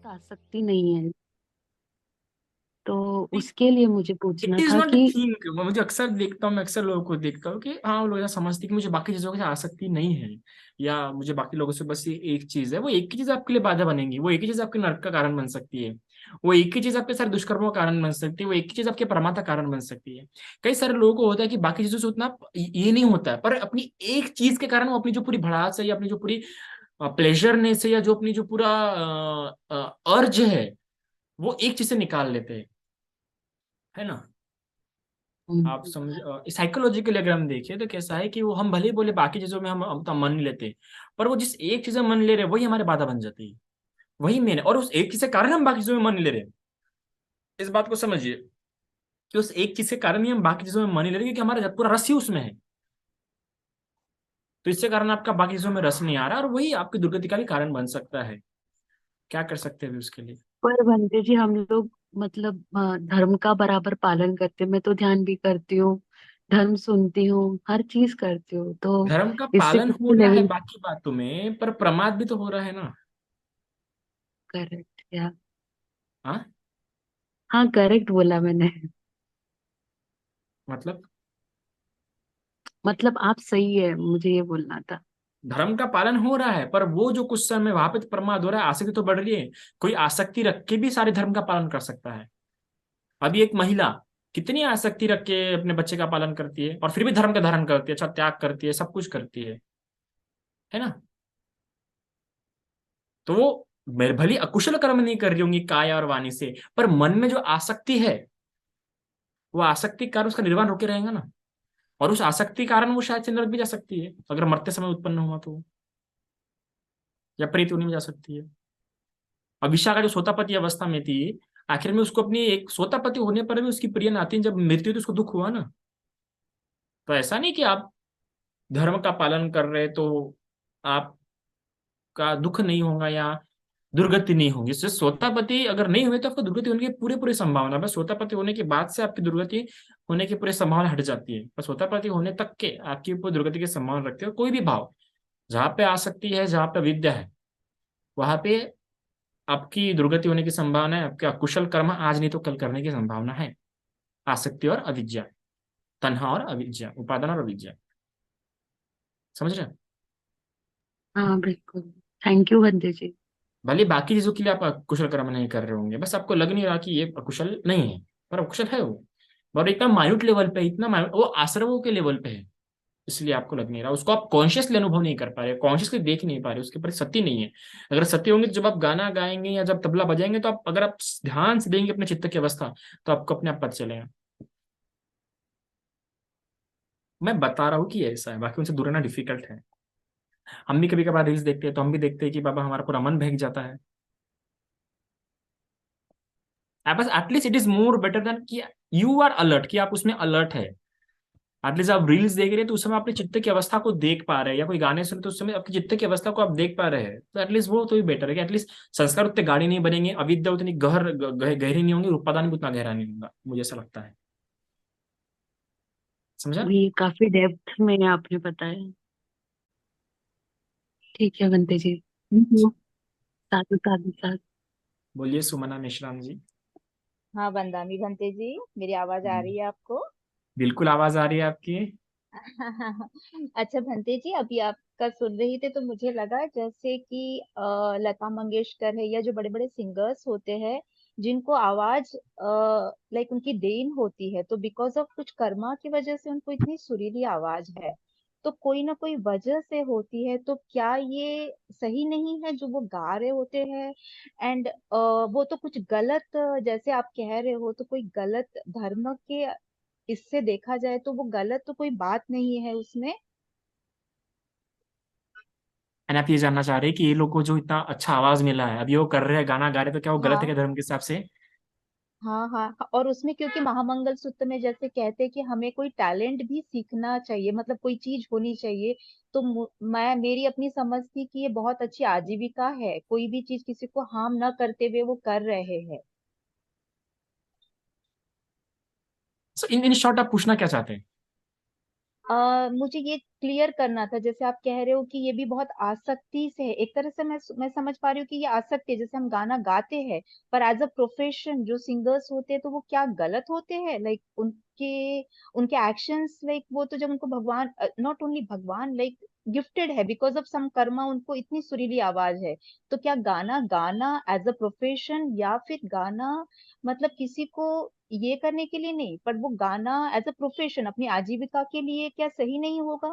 आसक्ति नहीं है, तो उसके लिए मुझे इट पूछना इज था नॉट ए कि थिंग। मुझे अक्सर देखता हूँ, मैं अक्सर लोगों को देखता हूँ कि हाँ वो लोग ऐसा समझते हैं कि मुझे बाकी चीजों से आसक्ति नहीं है, या मुझे बाकी लोगों से बस ये एक चीज है। वो एक ही चीज आपके लिए बाधा बनेगी, वो एक ही चीज आपके नरक का कारण बन सकती है, वो एक ही चीज आपके सारे दुष्कर्मों का कारण बन सकती है, वो एक ही चीज आपके परमा का कारण बन सकती है। कई सारे लोगों को होता है कि बाकी चीजों से उतना ये नहीं होता है, पर अपनी एक चीज के कारण वो अपनी जो पूरी भड़ास है, या अपनी जो पूरी प्लेजरनेस है, या जो अपनी जो पूरा अर्ज है, वो एक चीज से निकाल लेते हैं, है ना। आप हम्म, समझ, साइकोलॉजिकली अगर हम देखें तो कैसा है कि वो हम भले ही बोले बाकी चीजों में हम तो मन नहीं लेते, पर वो जिस एक चीज में मन ले रहे हैं, वही हमारे बाधा बन जाती है, वही मेन है। और उस एक चीज के कारण हम बाकी चीजों में मन नहीं ले रहे हैं। इस बात को समझिए कि उस एक चीज के कारण ही हम बाकी चीजों में मन नहीं ले रहे, क्योंकि हमारा पूरा रस ही उसमें है। तो इसके कारण आपका बाकी चीजों में रस नहीं आ रहा, और वही आपकी दुर्गति का भी कारण बन सकता है। क्या कर सकते हैं अभी उसके लिए? पर बनते जी हम लोग मतलब धर्म का बराबर पालन करते हैं। मैं तो ध्यान भी करती हूँ, धर्म सुनती हूँ, हर चीज करती हूँ, तो धर्म का इससे पालन हो किसी रहा है लेवल। बाकी बातों में, पर प्रमाद भी तो हो रहा है ना। करेक्ट या? हाँ, हाँ, करेक्ट बोला मैंने। मतलब मतलब आप सही है, मुझे ये बोलना था। धर्म का पालन हो रहा है, पर वो जो कुछ समय वहां पे तो प्रमाद हो रहा है, आसक्ति तो बढ़ रही है। कोई आसक्ति रख के भी सारे धर्म का पालन कर सकता है। अभी एक महिला कितनी आसक्ति रख के अपने बच्चे का पालन करती है, और फिर भी धर्म का धारण करती है, अच्छा त्याग करती है, सब कुछ करती है ना। तो वो भली अकुशल कर्म नहीं कर रही होंगी काया और वाणी से, पर मन में जो आसक्ति है, वो आसक्ति के कारण उसका निर्वाण होके रहेगा ना। और उस आसक्ति के कारण वो शायद से नरक भी जा सकती है, अगर मरते समय उत्पन्न हुआ तो, या प्रेत योनि में जा सकती है। अभिषा का जो सोतापति अवस्था में थी, आखिर में उसको अपनी एक सोतापति होने पर भी उसकी प्रिय नातिन जब मृत्यु हुई तो उसको दुख हुआ ना। तो ऐसा नहीं कि आप धर्म का पालन कर रहे तो आपका दुख नहीं होगा, या दुर्गति नहीं होगी। इससे सोतापति अगर नहीं हुए तो आपको दुर्गति होने की पूरी पूरी संभावना है। बस सोतापति होने के बाद से आपकी दुर्गति होने की पूरी संभावना हट जाती है, पर सोतापति होने तक के आपकी ऊपर दुर्गति की संभावना रखते हो। कोई भी भाव जहाँ पे आसक्ति है, जहाँ पे विद्या है, वहां पे आपकी दुर्गति होने की संभावना है। आपके अकुशल कर्म आज नहीं तो कल करने की संभावना है। आसक्ति और अविद्या, तन्हा और अविद्या, उपादान और अविद्या। समझ रहे हैं? हाँ बिल्कुल। थैंक यू बंदे जी। भले बाकी चीजों के लिए आप अकुशल कर्म नहीं कर रहे होंगे, बस आपको लग नहीं रहा कि ये अकुशल नहीं है, पर अकुशल है वो। और एकदम माइन्यूट लेवल पे, इतना माइन्यूट, वो आश्रमों के लेवल पे है, इसलिए आपको लग नहीं रहा। उसको आप कॉन्शियसली अनुभव नहीं कर पा रहे, कॉन्शियसली देख नहीं पा रहे, उसके ऊपर सत्य नहीं है। अगर सत्य होंगे तो जब आप गाना गाएंगे या जब तबला बजाएंगे, तो आप अगर आप ध्यान से देंगे अपने चित्त की अवस्था, तो आपको अपने आप पता चलेगा। मैं बता रहा हूँ कि ऐसा है, बाकी उनसे दूर रहना डिफिकल्ट है। हम भी कभी कभार रील्स देखते हैं, तो हम भी देखते हैं कि बाबा हमारा पूरा मन बहक जाता है। बस at least it is more better than कि यू आर अलर्ट, कि आप उसमें अलर्ट है। एटलीस्ट आप रील्स देख रहे हैं तो उस समय अपने चित्त की अवस्था को देख पा रहे हैं, या कोई गाने सुन तो उस समय आपकी चित्त की अवस्था को आप देख पा रहे हैं, तो एटलीस्ट वो तो भी बेटर है कि एटलीस्ट संस्कार उतने गाढ़े नहीं बनेंगे, अविद्या उतनी गहरी नहीं होंगी, उपादान भी उतना गहरा नहीं होगा, मुझे ऐसा लगता है। समझा? भी काफी डेप्थ में आपने बताया। ठीक है बंदे जी, थैंक यू। साधु साधु साधु। बोलिए सुमना मिश्राम जी। हाँ, वंदामी भंते जी, मेरी आवाज आ रही है आपको? बिल्कुल आवाज आ रही है आपकी। अच्छा भंते जी, अभी आपका सुन रही थे तो मुझे लगा जैसे कि लता मंगेशकर है, या जो बड़े बड़े सिंगर्स होते हैं जिनको आवाज लाइक उनकी देन होती है, तो बिकॉज ऑफ कुछ कर्मा की वजह से उनको इतनी सुरीली आवाज है, तो कोई ना कोई वजह से होती है। तो क्या ये सही नहीं है जो वो गा रहे होते हैं? एंड वो तो कुछ गलत, जैसे आप कह रहे हो, तो कोई गलत धर्म के इससे देखा जाए तो वो गलत तो कोई बात नहीं है उसमें। एंड आप ये जानना चाह रहे हैं कि ये लोग को जो इतना अच्छा आवाज मिला है, अभी वो कर रहे हैं, गाना गा रहे हैं, तो क्या वो गलत है हाँ क्या धर्म के हिसाब से? हाँ हाँ, और उसमें क्योंकि महामंगल सूत्र में जैसे कहते हैं कि हमें कोई टैलेंट भी सीखना चाहिए, मतलब कोई चीज होनी चाहिए। तो मैं, मेरी अपनी समझ थी कि ये बहुत अच्छी आजीविका है, कोई भी चीज किसी को हार्म ना करते हुए वो कर रहे हैं। सो इन इन शॉर्ट आप पूछना क्या चाहते हैं? मुझे ये क्लियर करना था, जैसे आप कह रहे हो कि ये भी बहुत आसक्ति से है, एक तरह से मैं समझ पा रही हूँ कि ये आसक्ति है, जैसे हम गाना गाते हैं पर एज अ प्रोफेशन जो सिंगर्स होते हैं तो वो क्या गलत होते हैं, लाइक उनके उनके एक्शंस, लाइक वो तो जब उनको भगवान, नॉट ओनली भगवान, लाइक गिफ्टेड है बिकॉज ऑफ सम कर्मा, उनको इतनी सुरीली आवाज है, तो क्या गाना गाना एज अ प्रोफेशन, या फिर गाना मतलब किसी को ये करने के लिए नहीं, पर वो गाना एज अ प्रोफेशन अपनी आजीविका के लिए क्या सही नहीं होगा?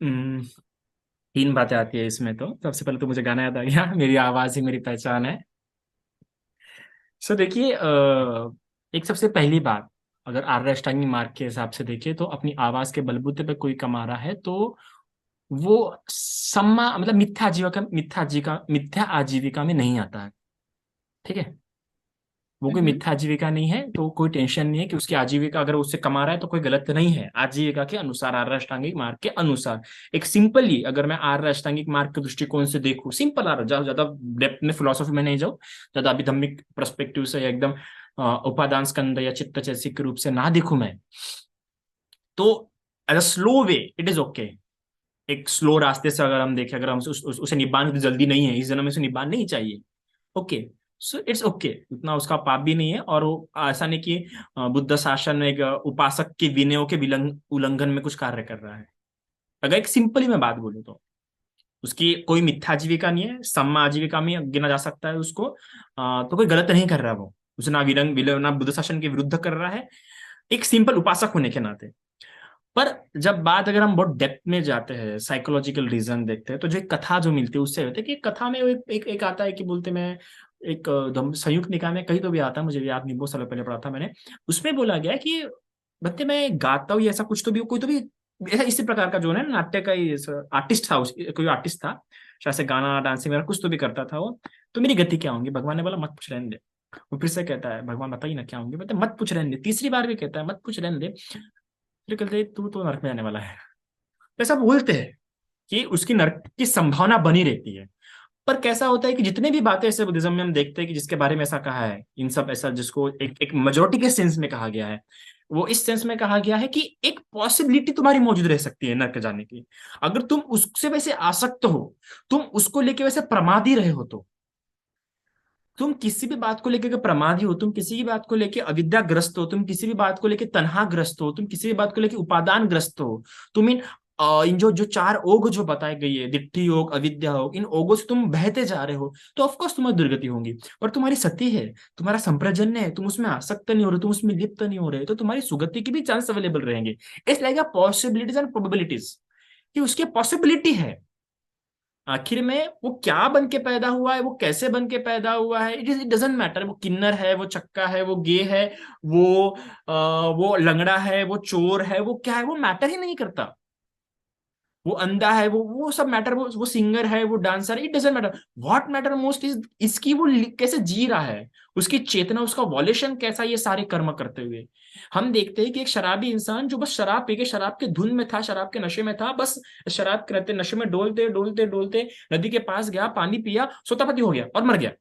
हम्म, तीन बातें आती है इसमें। तो सबसे पहले तो मुझे गाना याद आ गया। मेरी आवाज ही मेरी पहचान है। सो देखिए, एक सबसे पहली बात, अगर आर्य अष्टांगी मार्ग के हिसाब से देखिए तो अपनी आवाज के बलबूते पे कोई कमा रहा है तो वो सम्मा मतलब मिथ्या आजीविका में नहीं आता है। ठीक है। वो कोई हम्म। मिथ्या आजीविका नहीं है, तो कोई टेंशन नहीं है कि उसकी आजीविका अगर उससे कमा रहा है तो कोई गलत नहीं है आजीविका के अनुसार, आर्य अष्टांगिक मार्ग के अनुसार। एक सिंपली अगर मैं आर्य अष्टांगिक मार्ग के दृष्टिकोण से देखूं, सिंपल आ रहा, ज्यादा डेप्थ में फिलोसॉफी में नहीं जाऊं, ज्यादा अभिधम्मिक पर्सपेक्टिव से या एकदम उपादान स्कंद या चित्त चैतसिक के रूप से ना देखूं मैं, तो as a slow way it is okay. एक स्लो रास्ते से अगर हम देखें, अगर हम उसे निब्बान की जल्दी नहीं है, इस जन्म में उसे निब्बान नहीं चाहिए, ओके, सो इट्स ओके, उतना उसका पाप भी नहीं है। और वो ऐसा नहीं कि बुद्ध शासन में एक उपासक के विनयों के उल्लंघन में कुछ कार्य कर रहा है। अगर एक सिंपली मैं बात बोलूं तो उसकी कोई मिथ्या आजीविका नहीं है, सम्मा आजीविका में गिना जा सकता है उसको। तो कोई गलत नहीं कर रहा वो, उसे ना विलंग विलंग ना बुद्ध शासन के विरुद्ध कर रहा है, एक सिंपल उपासक होने के नाते। पर जब बात अगर हम बहुत डेप्थ में जाते हैं, साइकोलॉजिकल रीजन देखते हैं, तो जो एक कथा जो मिलती है उससे होता है कि एक कथा में वो एक आता है कि बोलते मैं एक संयुक्त निकाय में कहीं तो भी आता है, मुझे याद नहीं, बहुत सालों पहले पढ़ा था मैंने। उसमें बोला गया है कि बच्चे मैं गाता हूँ, या ऐसा कुछ तो भी कोई तो भी ऐसा इसी प्रकार का जो है ना नाट्य का आर्टिस्ट था, कोई आर्टिस्ट था शायद से, गाना डांसिंग वगैरह कुछ तो भी करता था वो। तो मेरी गति क्या होंगी? भगवान ने बोला मत पूछ, रहने दे। वो फिर से कहता है भगवान बताइए ना क्या होंगे, बोलते मत पूछ, रहने दे। तीसरी बार भी कहता है मत पूछ, रहने दे। फिर कहते हैं तू तो नरक में जाने वाला है। तो ऐसा बोलते हैं कि उसकी नरक की संभावना बनी रहती है। पर कैसा होता है कि जितने भी बातें ऐसे बुद्धिज्म में हम देखते हैं कि जिसके बारे में ऐसा कहा है, इन सब ऐसा जिसको एक मेजोरिटी के सेंस में कहा गया है, वो इस सेंस में कहा गया है कि एक पॉसिबिलिटी तुम्हारी मौजूद रह सकती है नरक जाने की, अगर तुम उससे वैसे आसक्त हो, तुम उसको लेके वैसे प्रमादी रहे हो तो। तुम किसी भी बात को लेके अगर प्रमादी हो, तुम किसी भी बात को लेके अविद्याग्रस्त हो, तुम किसी भी बात को लेके तन्हाग्रस्त हो, तुम किसी भी बात को लेके उपादान ग्रस्त हो, तुम इन जो जो चार ओग जो बताए गई है, दिट्ठी योग, अविद्या योग, इन ओगों से तुम बहते जा रहे हो, तो ऑफकोर्स तुम्हारी दुर्गति होगी। और तुम्हारी सती है, तुम्हारा संप्रजन्य है, तुम उसमें आसक्त नहीं हो रहे, तुम उसमें लिप्त नहीं हो रहे, तो तुम्हारी सुगति के भी चांस अवेलेबल रहेंगे। It's like a possibilities and probabilities, कि उसकी पॉसिबिलिटी है। आखिर में वो क्या बन के पैदा हुआ है, वो कैसे बन के पैदा हुआ है, इट डजेंट मैटर। वो किन्नर है, वो चक्का है, वो गे है, वो वो लंगड़ा है, वो चोर है, वो क्या है, वो मैटर ही नहीं करता। वो अंधा है, वो सब मैटर, वो सिंगर है, वो डांसर है, it doesn't matter. What matter most is इसकी वो कैसे जी रहा है, उसकी चेतना, उसका वॉल्यूशन कैसा, ये सारे कर्म करते हुए। हम देखते हैं कि एक शराबी इंसान जो बस शराब पी के शराब के धुन में था, शराब के नशे में था, बस शराब करते नशे में डोलते डोलते डोलते नदी के पास गया, पानी पिया, सोतापति हो गया और मर गया।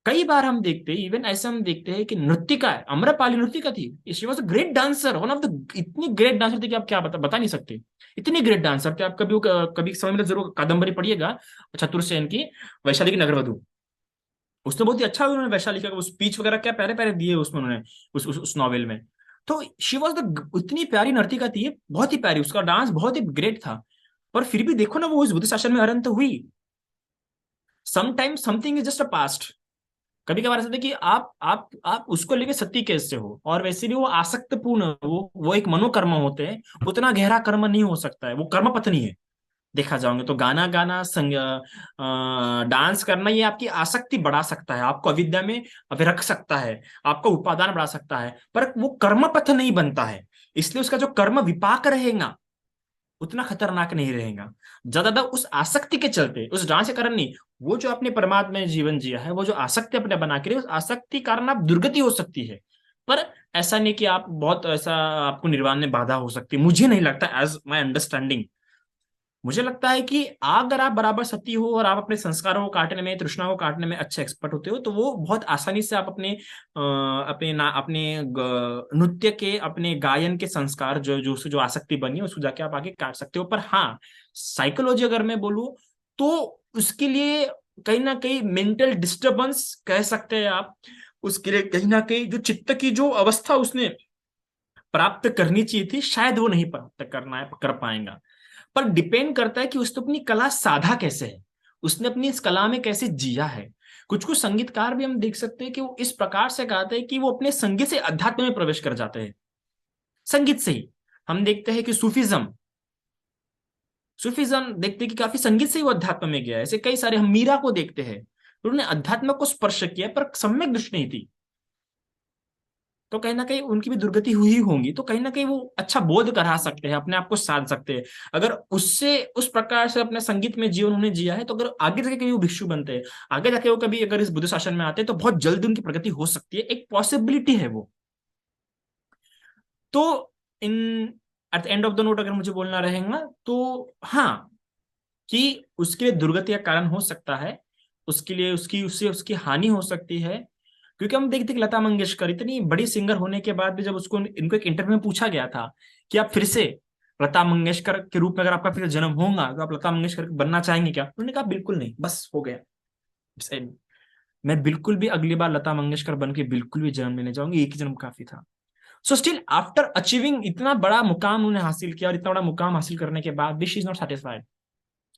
कई बार हम देखते हैं, इवन ऐसा हम देखते हैं कि नृत्यिका है, अम्रपाली नृत्यिका थी, she was a great dancer, one of the, इतनी ग्रेट डांसर थी कि आप क्या बता नहीं सकते। इतनी ग्रेट डांसर थे। आप कभी कभी समय में जरूर कादम्बरी पढ़िएगा चतुर्सेन की, वैशाली की नगरवधु। उसने बहुत ही अच्छा उन्होंने वैशाली का स्पीच वगैरह क्या प्यारे प्यारे दिए उसमें उन्होंने, उस नॉवेल में। तो शी वॉज द, इतनी प्यारी नर्तिका थी, बहुत ही प्यारी, उसका डांस बहुत ही ग्रेट था। पर फिर भी देखो ना, वो इस बुद्ध शासन में हरण तो हुई। Sometimes something is just a past. कभी कभार ऐसा होता है कि आप उसको लेके सत्य कैसे हो, और वैसे भी वो आसक्त पूर्ण, वो एक मनोकर्म होते हैं, उतना गहरा कर्म नहीं हो सकता है, वो कर्म पत्नी है। देखा जाओगे तो गाना गाना, डांस करना, ये आपकी आसक्ति बढ़ा सकता है, आपको अविद्या में रख सकता है, आपका उपादान बढ़ा सकता है, पर वो कर्म पथ नहीं बनता है। इसलिए उसका जो कर्म विपाक रहेगा उतना खतरनाक नहीं रहेगा। ज्यादा उस आसक्ति के चलते, उस डांस के कारण नहीं, वो जो आपने परमात्मा में जीवन जिया है, वो जो आसक्ति अपने बना के रही, उस आसक्ति कारण आप दुर्गति हो सकती है। पर ऐसा नहीं कि आप बहुत ऐसा, आपको निर्वाण में बाधा हो सकती है, मुझे नहीं लगता, एज माई अंडरस्टैंडिंग। मुझे लगता है कि अगर आप बराबर सती हो और आप अपने संस्कारों को काटने में, तृष्णा को काटने में अच्छे एक्सपर्ट होते हो, तो वो बहुत आसानी से आप अपने नृत्य के, अपने गायन के संस्कार जो आसक्ति बनी है उसको जाके आप आगे काट सकते हो। पर हाँ, साइकोलॉजी अगर मैं बोलूँ तो उसके लिए कहीं ना कहीं मेंटल डिस्टरबेंस कह सकते हैं आप। उसके लिए कहीं ना कहीं जो चित्त की जो अवस्था उसने प्राप्त करनी चाहिए थी, शायद वो नहीं प्राप्त कर पाएगा। पर डिपेंड करता है कि उसने अपनी कला साधा कैसे है, उसने अपनी इस कला में कैसे जिया है। कुछ कुछ संगीतकार भी हम देख सकते हैं कि वो इस प्रकार से गाते हैं कि वो अपने संगीत से अध्यात्म में प्रवेश कर जाते हैं। संगीत से ही हम देखते हैं कि सूफिज्म सूफिज्म देखते हैं कि काफी संगीत से ही वो अध्यात्म में गया है। ऐसे कई सारे, हम मीरा को देखते हैं, उन्होंने अध्यात्म को स्पर्श किया पर सम्यक दृष्टि नहीं थी, तो कहीं ना कहीं उनकी भी दुर्गति हुई होंगी। तो कहीं ना कहीं वो अच्छा बोध करा सकते हैं, अपने आप को साध सकते हैं। अगर उससे उस प्रकार से अपने संगीत में जीवन उन्होंने जिया है, तो अगर आगे जाके कभी वो भिक्षु बनते हैं, आगे जाके वो कभी अगर इस बुद्ध शासन में आते हैं, तो बहुत जल्दी उनकी प्रगति हो सकती है, एक पॉसिबिलिटी है वो। तो in at the end of the note अगर मुझे बोलना रहेगा तो हाँ, कि उसके लिए दुर्गति का कारण हो सकता है, उसके लिए उसकी उससे उसकी हानि हो सकती है। क्योंकि हम देखते कि लता मंगेशकर इतनी बड़ी सिंगर होने के बाद भी, जब उसको इनको एक इंटरव्यू में पूछा गया था कि आप फिर से लता मंगेशकर के रूप में अगर आपका फिर जन्म होगा तो आप लता मंगेशकर बनना चाहेंगे क्या, उन्होंने कहा बिल्कुल नहीं, बस हो गया। मैं बिल्कुल भी अगली बार लता मंगेशकर बन के बिल्कुल भी जन्म लेने जाऊंगी, एक ही जन्म काफी था। सो स्टिल आफ्टर अचीविंग इतना बड़ा मुकाम उन्हें हासिल किया, और इतना बड़ा मुकाम हासिल करने के बाद भी शी इज नॉट सेटिस्फाइड।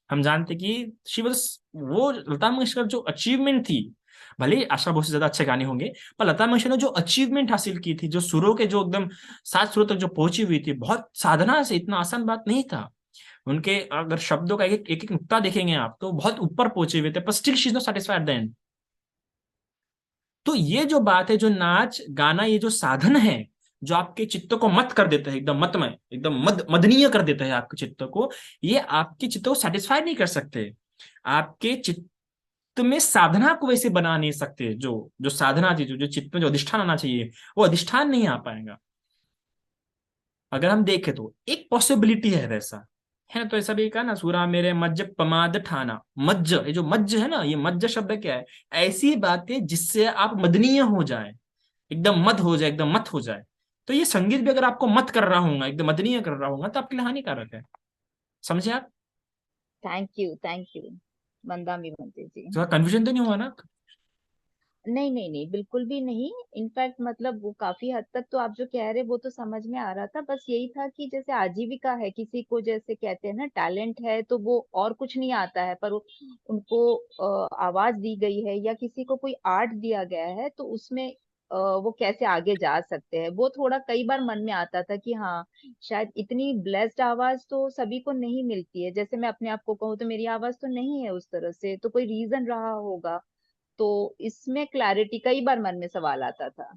हम जानते कि शी वाज, वो लता मंगेशकर जो अचीवमेंट थी, भले ही आशा भोसले ज्यादा अच्छे गाने होंगे, पर लता मंगेशकर ने जो अचीवमेंट हासिल की थी, जो सुरों के जो एकदम 7 सुरों तक जो पहुंची हुई थी, बहुत साधना से, इतना आसान बात नहीं था। उनके अगर शब्दों का एक एक नुक्ता देखेंगे आप तो बहुत ऊपर पहुंचे हुए थे, पर still she is not satisfied eight the and. तो ये जो बात है, जो नाच गाना, ये जो साधन है जो आपके चित्त को मत कर देता है, एकदम मतमय, एकदम मदनीय कर देता है आपके चित्त को, ये आपके चित्त को सेटिस्फाई नहीं कर सकते। आपके चित्त में साधना को वैसे बना नहीं सकते। जो जो साधना थी, जो जो चित्त में जो अधिष्ठान आना चाहिए, वो अधिष्ठान नहीं आ पाएगा। अगर हम देखें तो एक पॉसिबिलिटी है वैसा, है ना। तो ऐसा भी कहा ना, सूरा मेरे मज्ज पमाद ठाना। मज्ज, ये जो मज्ज है ना, ये मज्ज शब्द क्या है, ऐसी बातें जिससे आप मदनीय हो जाए, एकदम मद हो जाए, एकदम मत हो जाए। तो ये संगीत भी अगर आपको मत कर रहा होगा, एकदम मदनीय कर रहा होगा, तो आपके लिए हानिकारक है। समझे आप? थैंक यू मंदामी बनते जी। थोड़ा कंफ्यूजन तो नहीं हुआ ना? नहीं नहीं नहीं, बिल्कुल भी नहीं। इनफैक्ट मतलब वो काफी हद तक तो आप जो कह रहे वो तो समझ में आ रहा था। बस यही था कि जैसे आजीविका है, किसी को जैसे कहते हैं ना टैलेंट है तो वो और कुछ नहीं आता है, पर उनको आवाज दी गई है या किसी को कोई आर्ट दिया गया है तो उसमें वो कैसे आगे जा सकते हैं, वो थोड़ा कई बार मन में आता था कि हाँ शायद इतनी ब्लेस्ड आवाज तो सभी को नहीं मिलती है। जैसे मैं अपने आप को कहूँ तो मेरी आवाज तो नहीं है उस तरह से, तो कोई रीजन रहा होगा। तो इसमें क्लैरिटी, कई बार मन में सवाल आता था।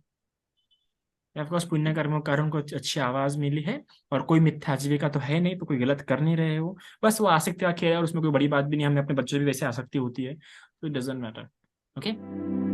ऑफकोर्स पुण्य कर्मों के कारण को अच्छी आवाज मिली है, और कोई मिथ्या आजीविका तो है नहीं, तो कोई गलत कर नहीं रहे हो। बस वो आसक्ति का खेल है, और उसमें कोई बड़ी बात भी नहीं, हमें अपने बच्चों भी वैसे आसक्ति होती है, तो इट डजेंट मैटर। ओके।